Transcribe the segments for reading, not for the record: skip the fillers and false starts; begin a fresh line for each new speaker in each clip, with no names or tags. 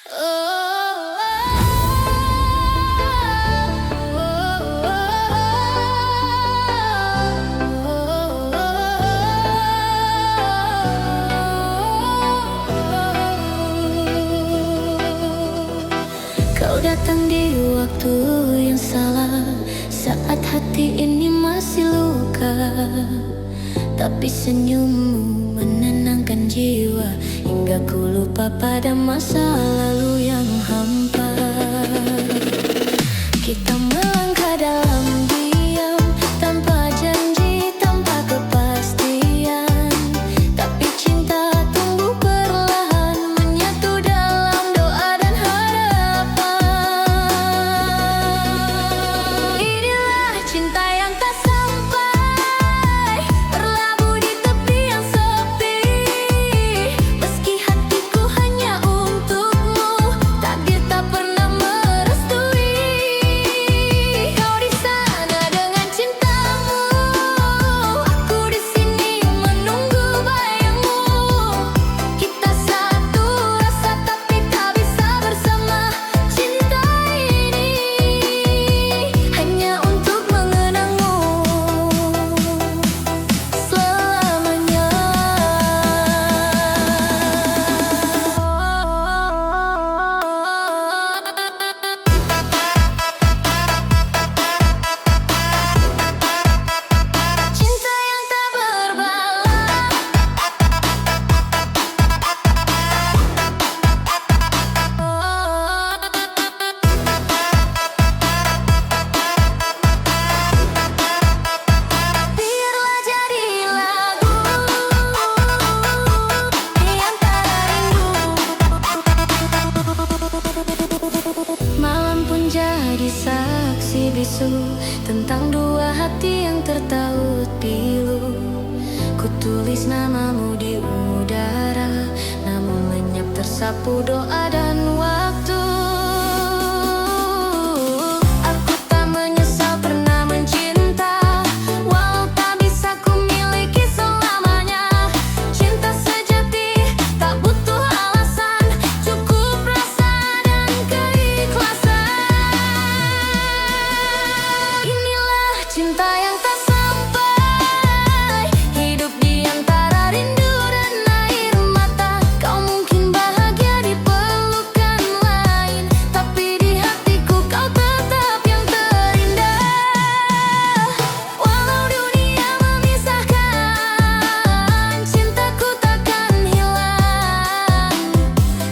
Kau datang di waktu yang salah, saat hati ini masih luka. Tapi senyummu menenangkan jiwa, hingga ku lupa pada masa lalu yang hampa. Kita melangkah dalam diam, tanpa janji, tanpa kepastian. Tapi cinta tumbuh perlahan, menyatu dalam doa dan harapan. Inilah cinta yang tak sampai, berlabuh di tepi yang sepi. Meski hatiku hanya untukmu, takdir tak pernah merestui. Kau di sana dengan cintamu, aku di sini menunggu bayangmu. Kita satu rasa tapi tak bisa bersama. Cinta ini hanya untuk mengenangmu selamanya. Cinta yang tak berbalas, biarlah jadi lagu di antara rindu. Malam pun jadi saksi bisu tentang dua hati yang tertaut pilu. Ku tulis namamu di udara, namun lenyap tersapu doa dan waktu. Aku tak menyesal pernah mencinta, walau tak bisa ku miliki selamanya. Cinta sejati tak butuh alasan, cukup rasa dan keikhlasan. Inilah cinta yang tak sampai, hidup di antara rindu dan air mata. Kau mungkin bahagia di pelukan lain, tapi di hatiku kau tetap yang terindah. Walau dunia memisahkan, cintaku takkan hilang.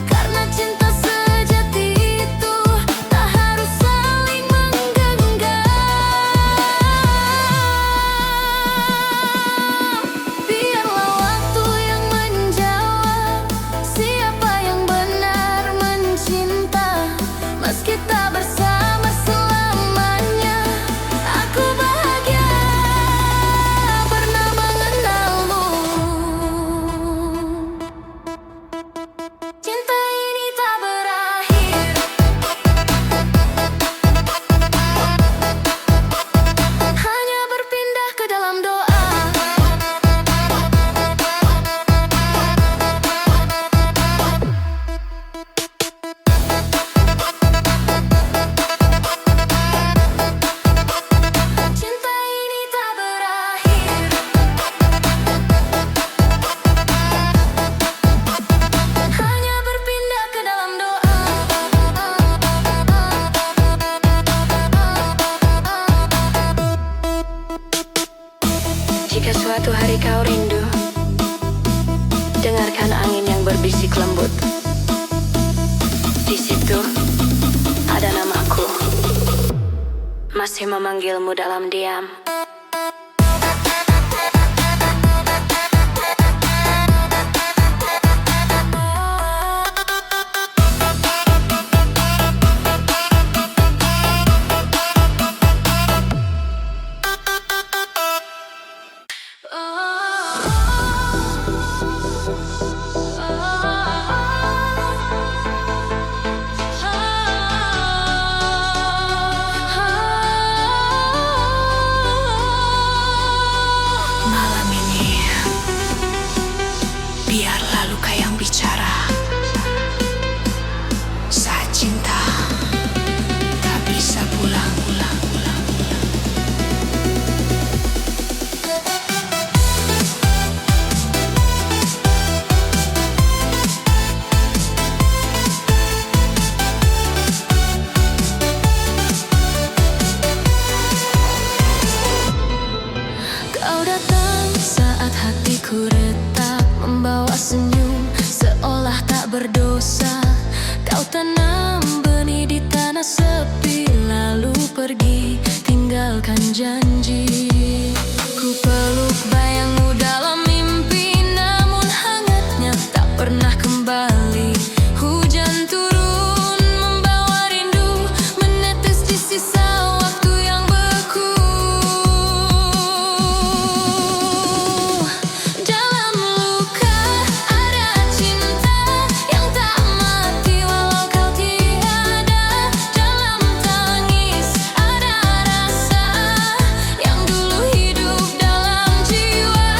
Karena cinta sejati itu tak harus saling menggenggam. Biarlah waktu yang menjawab siapa yang benar mencinta. Meski tak bersama selamanya, aku bahagia pernah mengenalmu. Cinta ini tak berakhir, hanya berpindah ke dalam doa. Cinta ini tak berakhir, hanya berpindah ke dalam doa. Jika suatu hari kau rindu, dengarkan angin yang berbisik lembut. Di situ ada namaku, masih memanggilmu dalam diam.
cinta tak bisa pulang-ulang.
Kau datang saat hatiku retak, membawa senyum seolah tak berdosa. Kau tanam benih di tanah sepi, lalu pergi tinggalkan janji. Ku peluk bayangmu dalam mimpi, namun hangatnya tak pernah kembali. Hujan turun membawa rindu, menetes di sisa waktu yang beku. Dalam luka ada cinta yang tak mati walau kau tiada. Dalam tangis ada rasa yang dulu hidup dalam jiwa.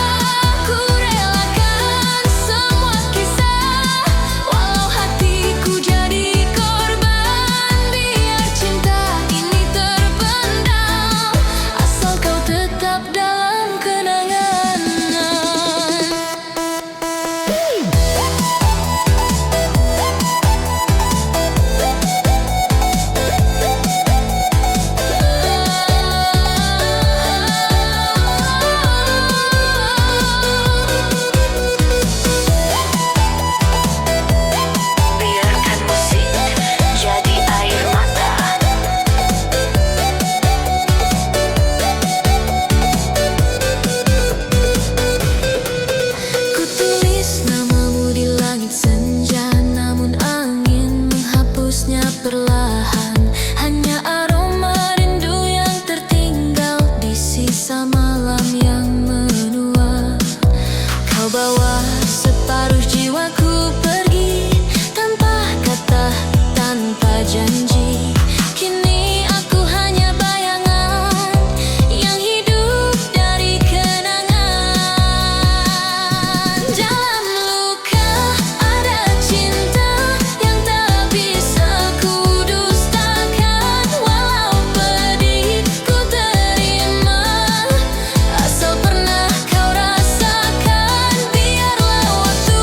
Ku relakan semua kisah walau hatiku jadi korban. Biar cinta ini terpendam, asal kau tetap dalam kenangan.
Biarkan musik jadi air mata.
Ku tulis namamu di langit senja, namun angin menghapusnya perlahan. Hanya aroma rindu yang tertinggal di sisa malam yang menua. Kau bawa separuh jiwaku pergi tanpa kata, tanpa janji. Kini aku hanya bayangan yang hidup dari kenangan. Dalam luka ada cinta yang tak bisa ku dustakan. Walau pedih ku terima, asal pernah kau rasakan. Biarlah waktu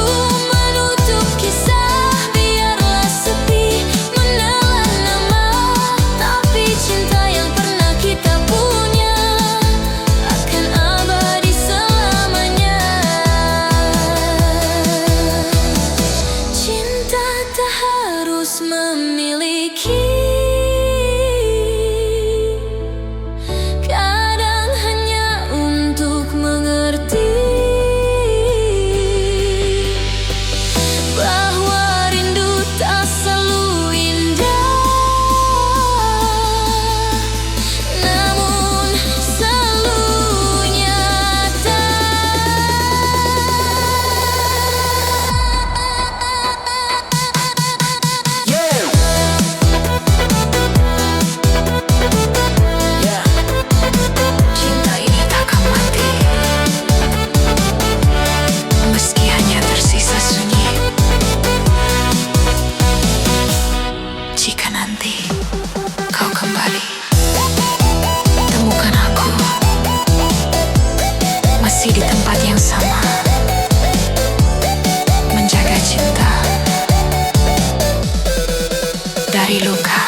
menutup kisah, biarlah sepi menelan nama, tapi cinta yang pernah kita punya akan abadi selamanya. Cinta tak harus memiliki, kadang hanya untuk mengerti bahwa rindu tak selalu indah, namun selalu nyata.
Cinta ini takkan mati, meski hanya tersisa sunyi. Jika nanti kau kembali, temukan aku masih di tempat yang sama, menjaga cinta dari luka.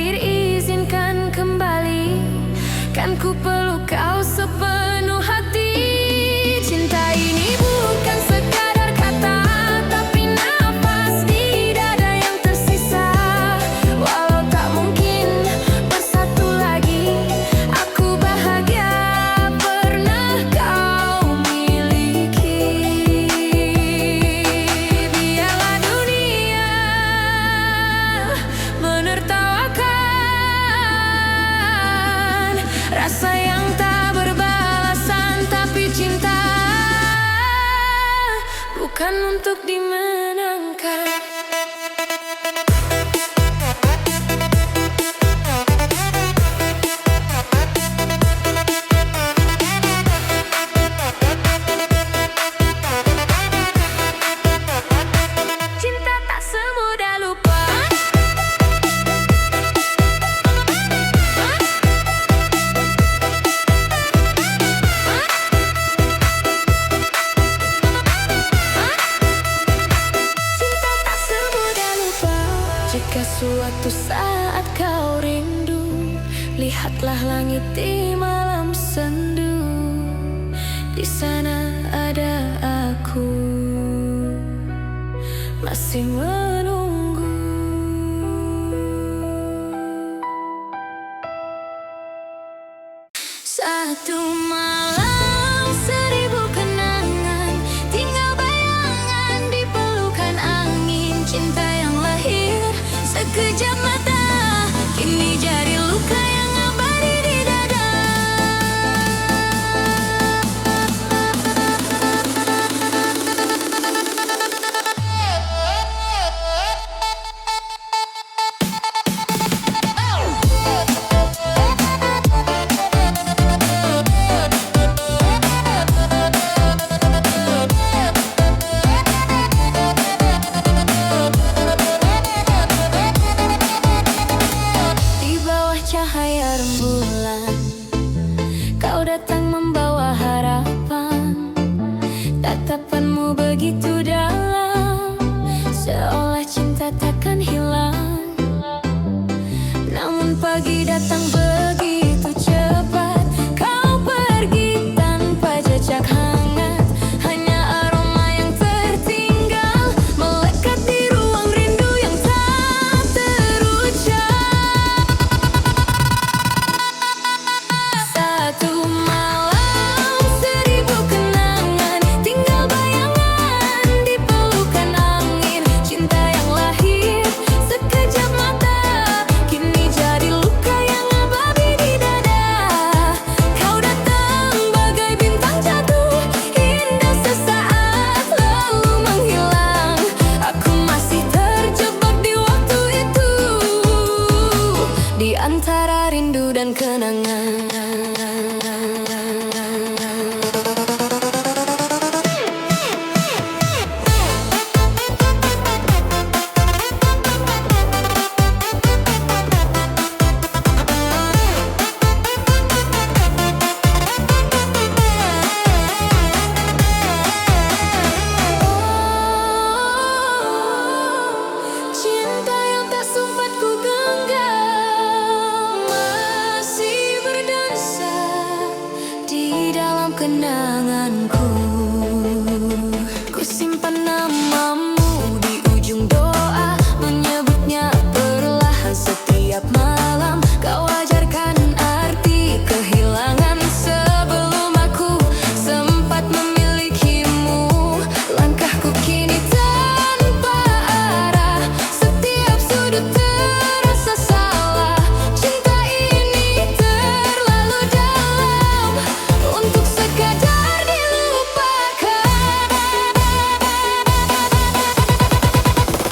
terakhir izinkan kembali, kan ku peluk kau sepenuh hati. Cinta ini bukan sekadar kata, tapi nafas di dada yang tersisa. Walau tak mungkin bersatu lagi, aku bahagia pernah kau miliki. Biarlah dunia menertawakan rasa yang tak berbalasan, tapi cinta bukan untuk dimenangkan. Cinta tak semudah lupa. Cinta tak semudah lupa. Jika suatu saat kau rindu, lihatlah langit di malam sendu. Di sana ada aku, masih menunggu. Satu malam, seribu kenangan, tinggal bayangan di pelukan angin. Cinta yang lahir sekejap mata, kini jadi luka yang abadi di dada. Di bawah cahaya rembulan, kau datang membawa harapan. Tatapanmu begitu dalam, seolah cinta takkan hilang. Namun pagi datang begitu cepat, kau pergi tanpa jejak hangat. Hanya aroma yang tertinggal melekat di ruang rindu yang tak terucap. Satu malam, seribu kenangan, tinggal bayangan di pelukan angin. Cinta yang lahir sekejap mata, kini jadi luka yang abadi di dada. Kau datang bagai bintang jatuh, indah sesaat lalu menghilang. Aku masih terjebak di waktu itu, di antara rindu dan kenangan. Cinta yang tak sempat ku genggam masih berdansa di dalam kenanganku. Ku simpan namamu di ujung doa, menyebutnya perlahan setiap malam. Kau ajarkan arti kehilangan sebelum aku sempat memilikimu. Langkahku kini tanpa arah, setiap sudut terasa salah. Cinta ini terlalu dalam untuk sekadar dilupakan.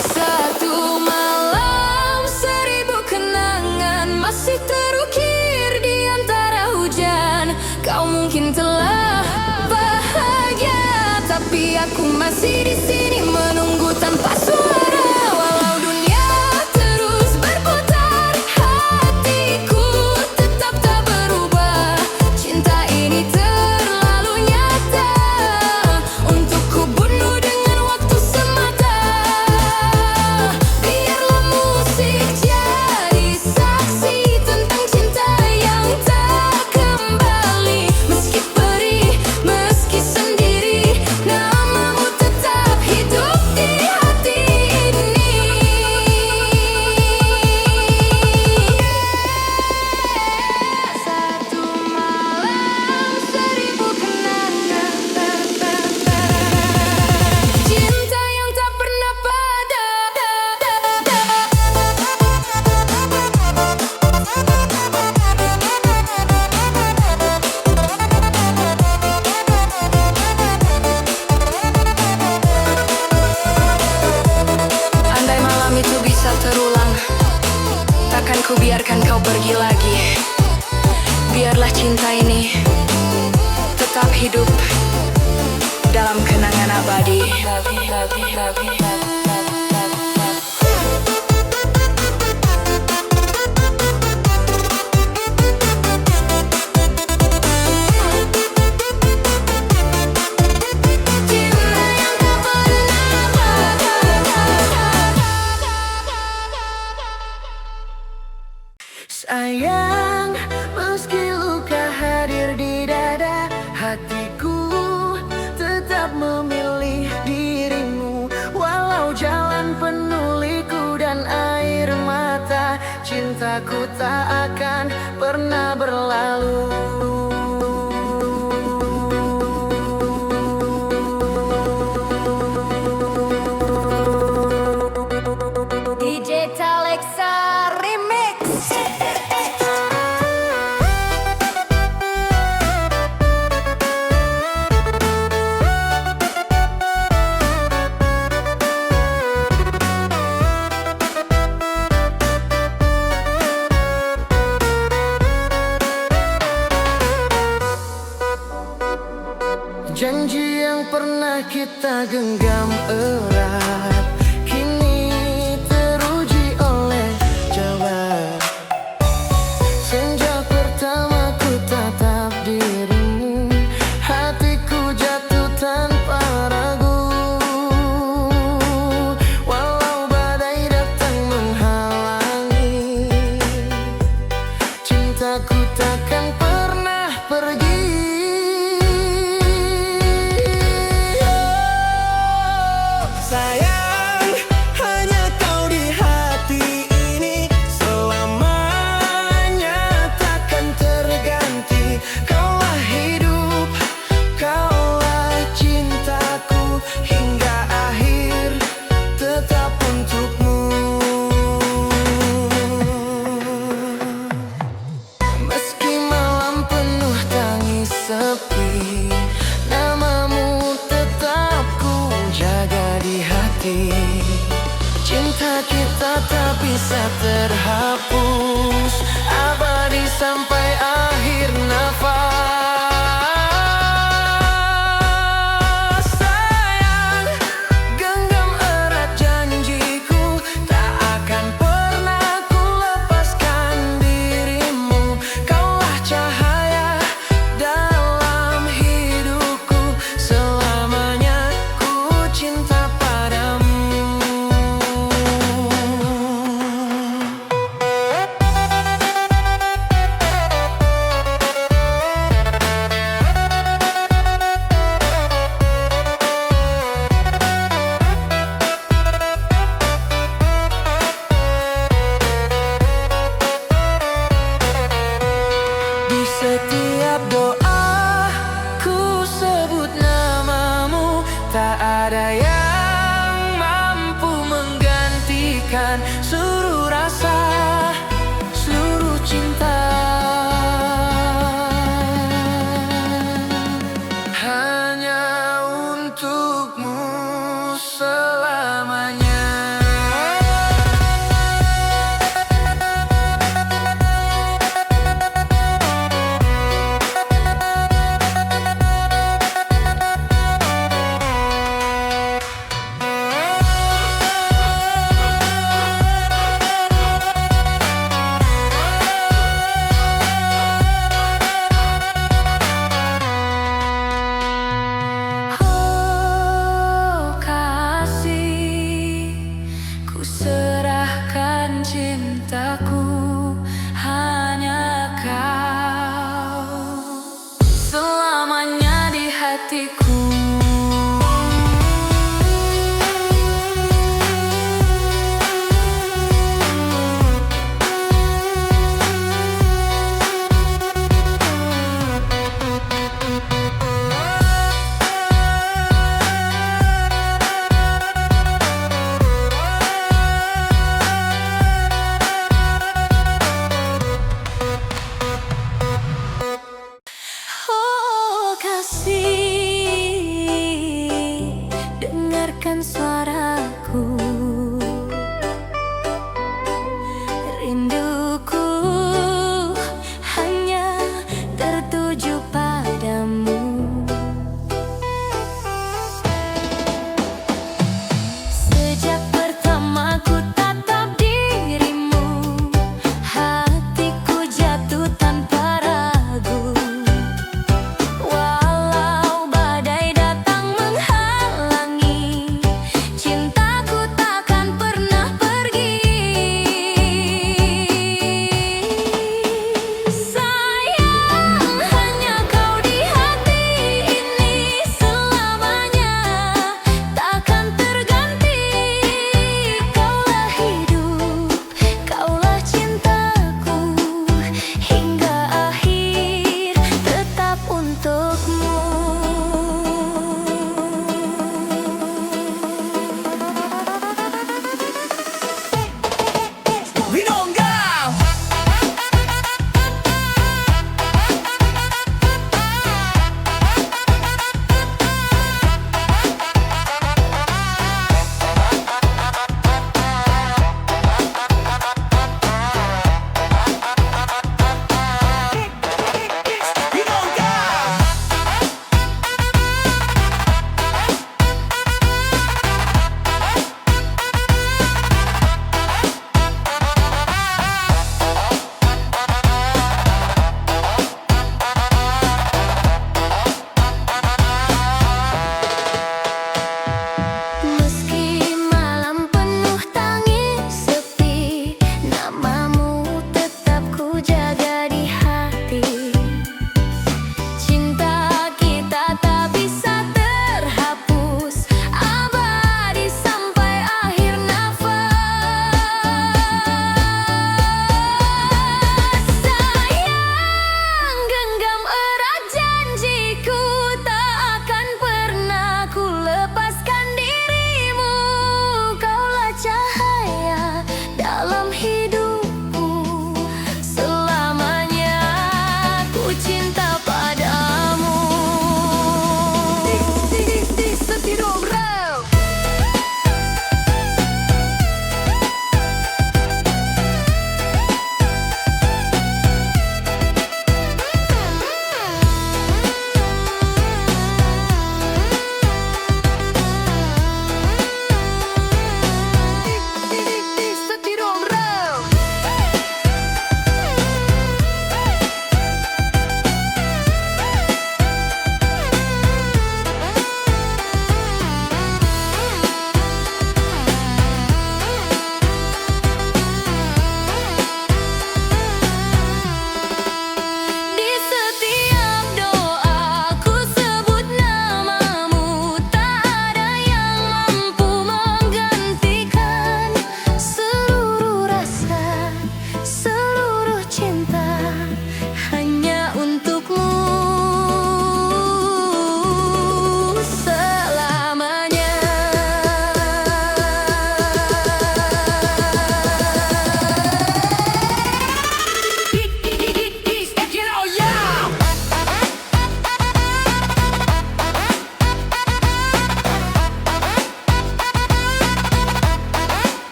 Satu malam, seribu kenangan masih terukir di antara hujan. Kau mungkin telah bahagia, tapi aku masih di sini menunggu tanpa suara. Walau dunia terus berputar, hatiku tetap tak berubah. Cinta ini terlalu nyata untuk ku bunuh dengan waktu semata. Biarlah musik jadi satu
biarkan kau pergi lagi. Biarlah cinta ini tetap hidup dalam kenangan abadi.
Cinta yang tak pernah patah. Sayang, meski luka hadir di dada, hatiku tetap memilih dirimu. Walau jalan penuh liku dan air mata, cintaku tak akan pernah berlalu. DJ Talexa Remix. Janji yang pernah kita genggam erat kini teruji oleh jabat. Sejak pertama ku tatap dirimu, hatiku jatuh tanpa ragu. Walau badai datang menghalangi, cintaku takkan pernah pergi. Sayang, hanya kau di hati ini selamanya takkan terganti. Kaulah hidup, kaulah cintaku hingga akhir, tetap untukmu.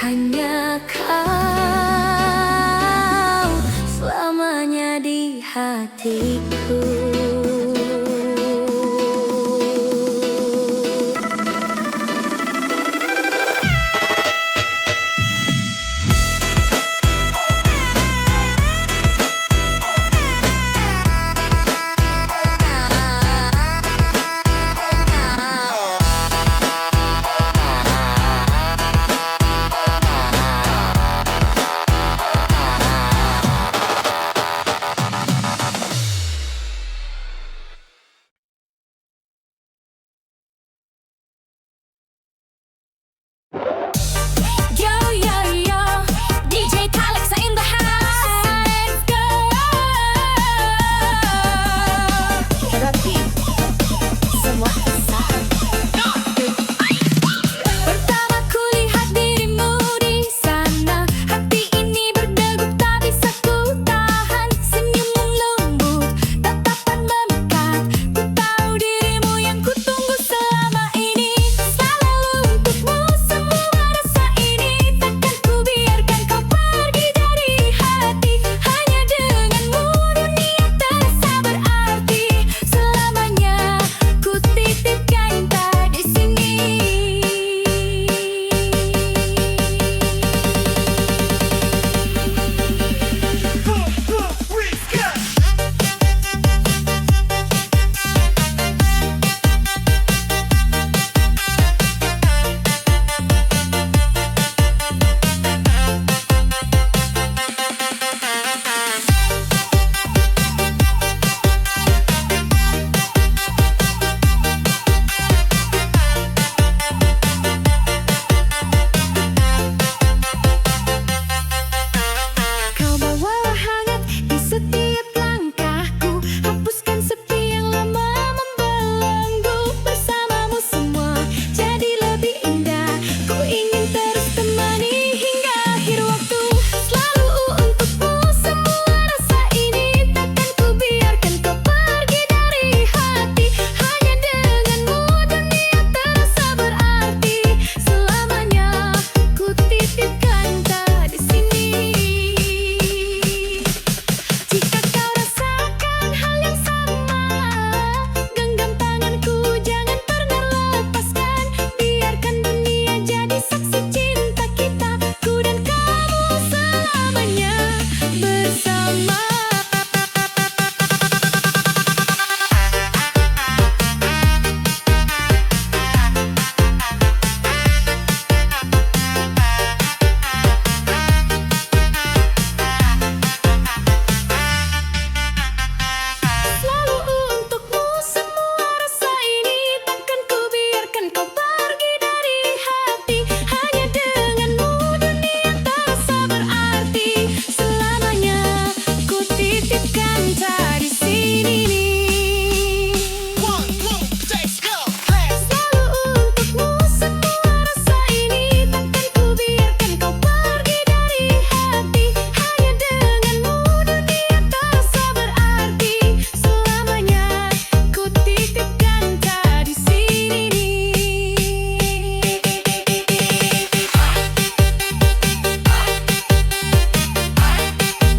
hanya kau selamanya di hatiku.
Yo, yo, yo, DJ Kalexa in the house. Let's go. Hadapi semua kesalahan. Pertama kulihat dirimu di sana, hati ini berdegup tak bisa ku tahan. Senyummu lembut, tatapan memikat. Ku tahu dirimu yang ku tunggu selama ini. Selalu untukmu semua rasa ini. Takkan ku biarkan kau pergi dari hati. Hanya denganmu dunia terasa berarti. Selamanya ku titipkan cinta di sini. Kau bawalah hangat di setiap langkahku. Hapuskan sepi yang lama membelenggu. Bersamamu semua jadi lebih indah. Ku ingin terus temani hingga akhir waktu. Selalu untukmu semua rasa ini. Takkan ku biarkan kau pergi dari hati. Hanya denganmu dunia terasa berarti. Selamanya ku titipkan cinta di sini. Jika kau rasakan hal yang sama, genggam tanganku, jangan pernah lepaskan. Biarkan dunia jadi saksi cinta kita. Ku dan kamu selamanya bersama. Selalu untukmu semua rasa ini. Takkan ku biarkan kau pergi dari hati. Hanya denganmu dunia terasa berarti. Selamanya ku titipkan cinta di sini. Selalu untukmu semua rasa ini. Takkan ku biarkan kau pergi dari hati. Hanya denganmu dunia terasa berarti. Selamanya ku titipkan cinta di sini.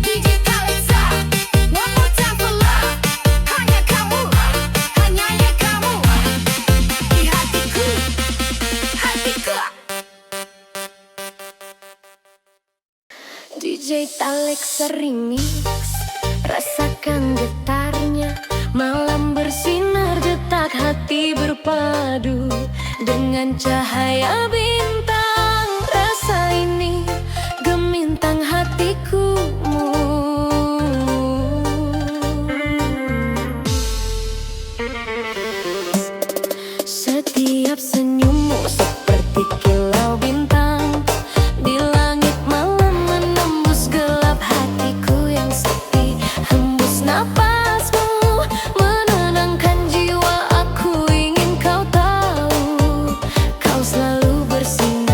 DJ Kalexa, one more time for love. Hanya kamu, hanya ya kamu di hatiku, hatiku.
DJ Kalexa remix. Rasakan getarnya, malam bersinar, detak hati berpadu dengan cahaya bintang. Rasa ini gemintang hatiku. Setiap senyummu seperti kilau bintang di langit malam, menembus gelap hatiku yang sepi. Hembus napasmu menenangkan jiwa aku. Ingin kau tahu, kau selalu bersinar.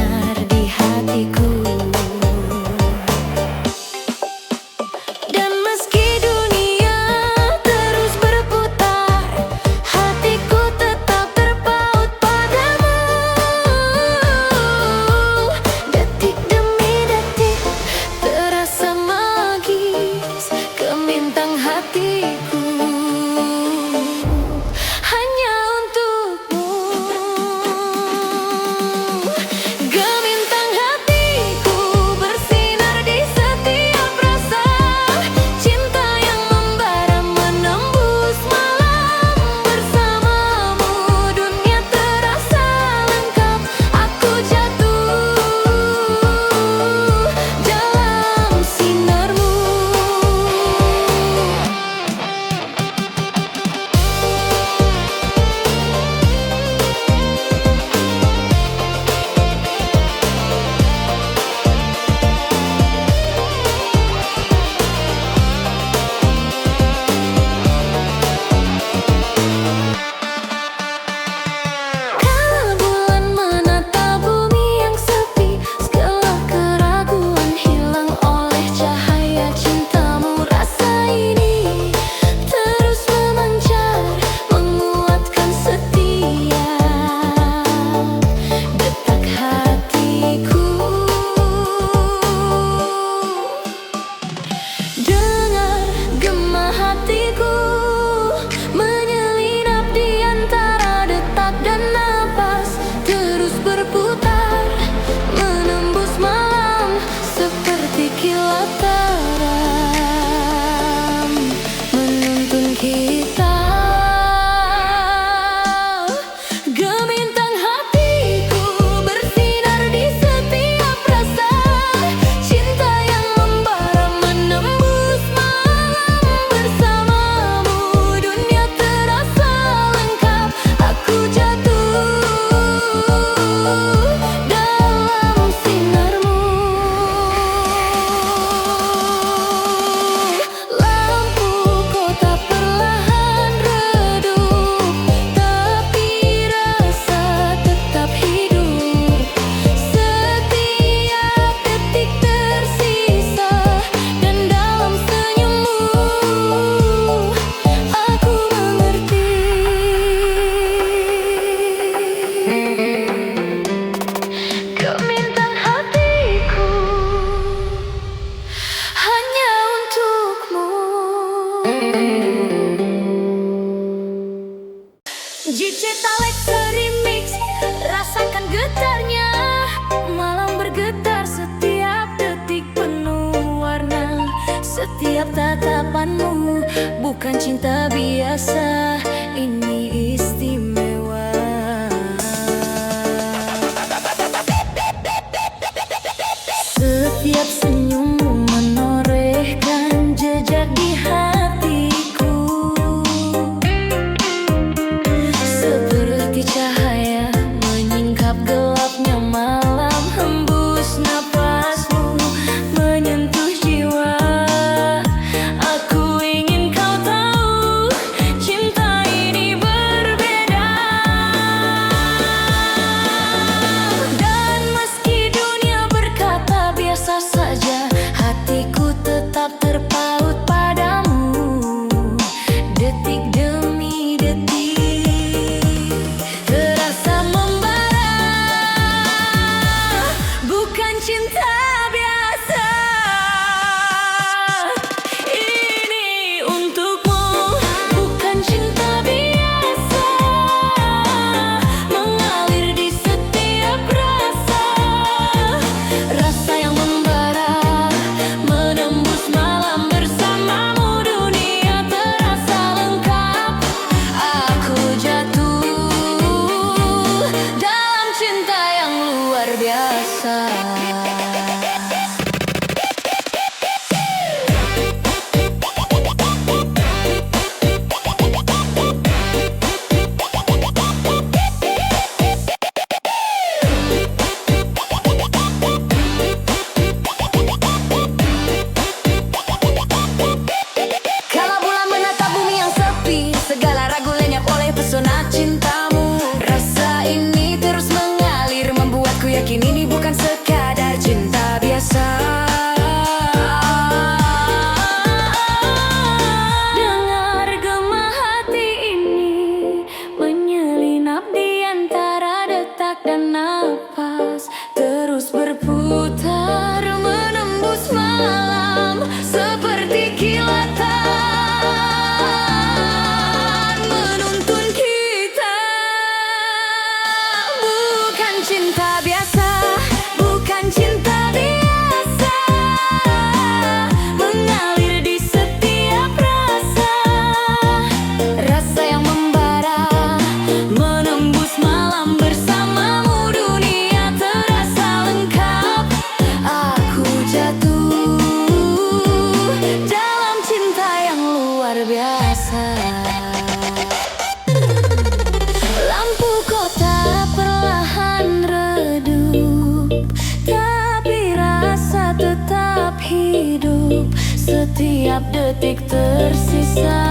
setiap tatapanmu. Bukan cinta biasa, ini istimewa. Setiap senyummu menorehkan jejak di hatiku, seperti cahaya menyingkap gelapnya malam, hembus napasmu menyentuh jiwa. Aku ingin kau tahu, cinta ini berbeda. Dan meski dunia berkata biasa saja, hatiku tetap terpaut padamu. Detik demi detik terasa membara. Bukan cinta biasa, ini untukmu. Bukan cinta biasa, mengalir di setiap rasa. Rasa yang membara, menembus malam bersamamu. Dunia terasa lengkap. Aku jatuh dalam cinta yang luar biasa. Kala bulan menatap bumi yang sepi, segala ragu lenyap oleh pesona cintamu. Rasa ini terus mengalir, membuatku yakin ini bukan sekadar cinta biasa. Dengar gema hati ini menyelinap di antara detak dan napas, terus berputar menembus malam seperti kilatan, menuntun kita. Bukan cinta biasa, bukan cinta biasa, mengalir di setiap rasa. Rasa yang membara, menembus malam bersamamu. Dunia terasa lengkap. Aku jatuh dalam cinta yang luar biasa. Lampu kota perlahan redup, tapi rasa tetap hidup. Setiap detik tersisa,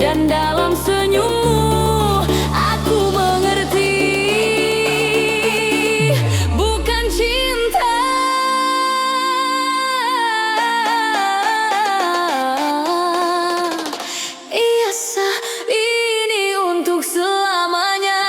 dan dalam senyummu aku mengerti. Bukan cinta biasa, ini untuk selamanya.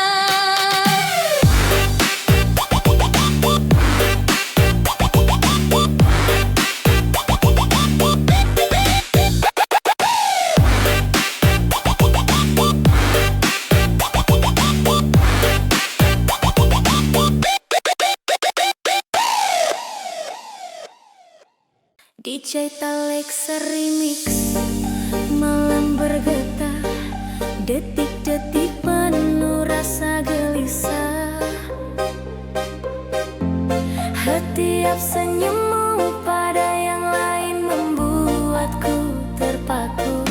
DJ Talexa Remix. Malam bergetar, detik-detik penuh rasa gelisah. Setiap senyummu pada yang lain membuatku terpaku,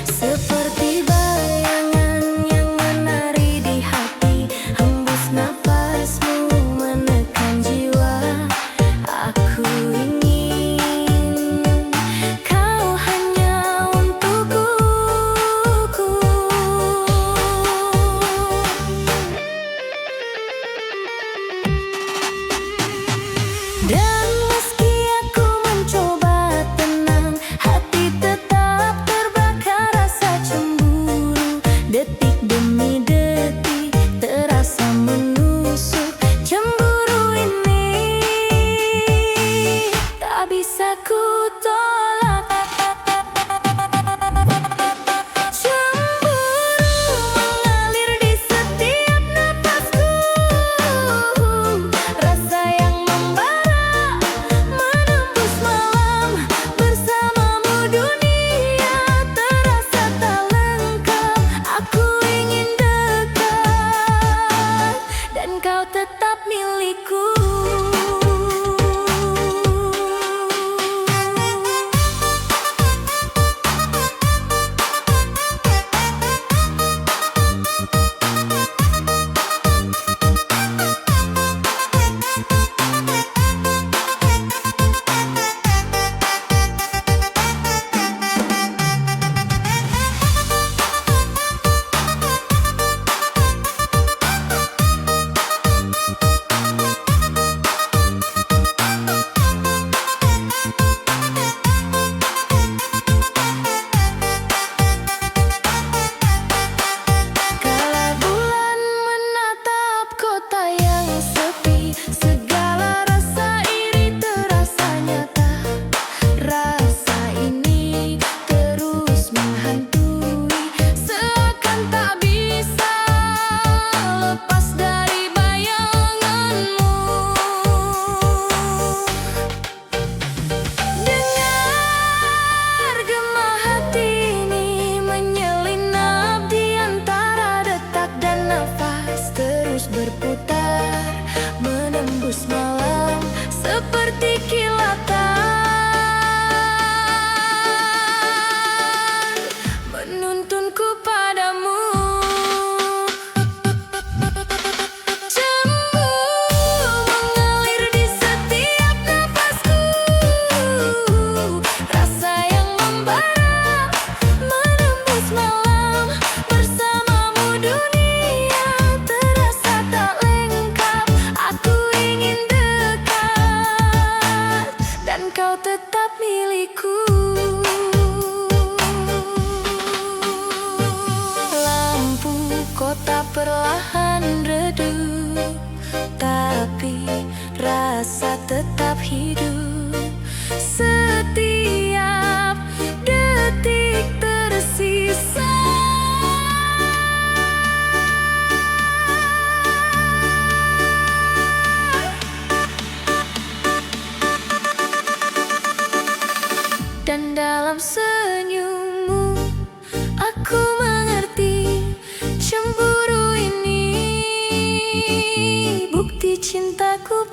seperti bayangan yang menari di hati. Hembus napasmu menekan jiwa. Aku ingin kau hanya untukku. Dan meski aku mencoba tenang, hati tetap terbakar rasa cemburu. Detik demi detik terasa menusuk. Cemburu ini tak bisa ku tolak. Cemburu mengalir di setiap napasku. Rasa yang membara, perlahan redup, tapi rasa tetap hidup. Setiap detik tersisa. Dan dalam senyummu aku mengerti cemburu ini bukti cintaku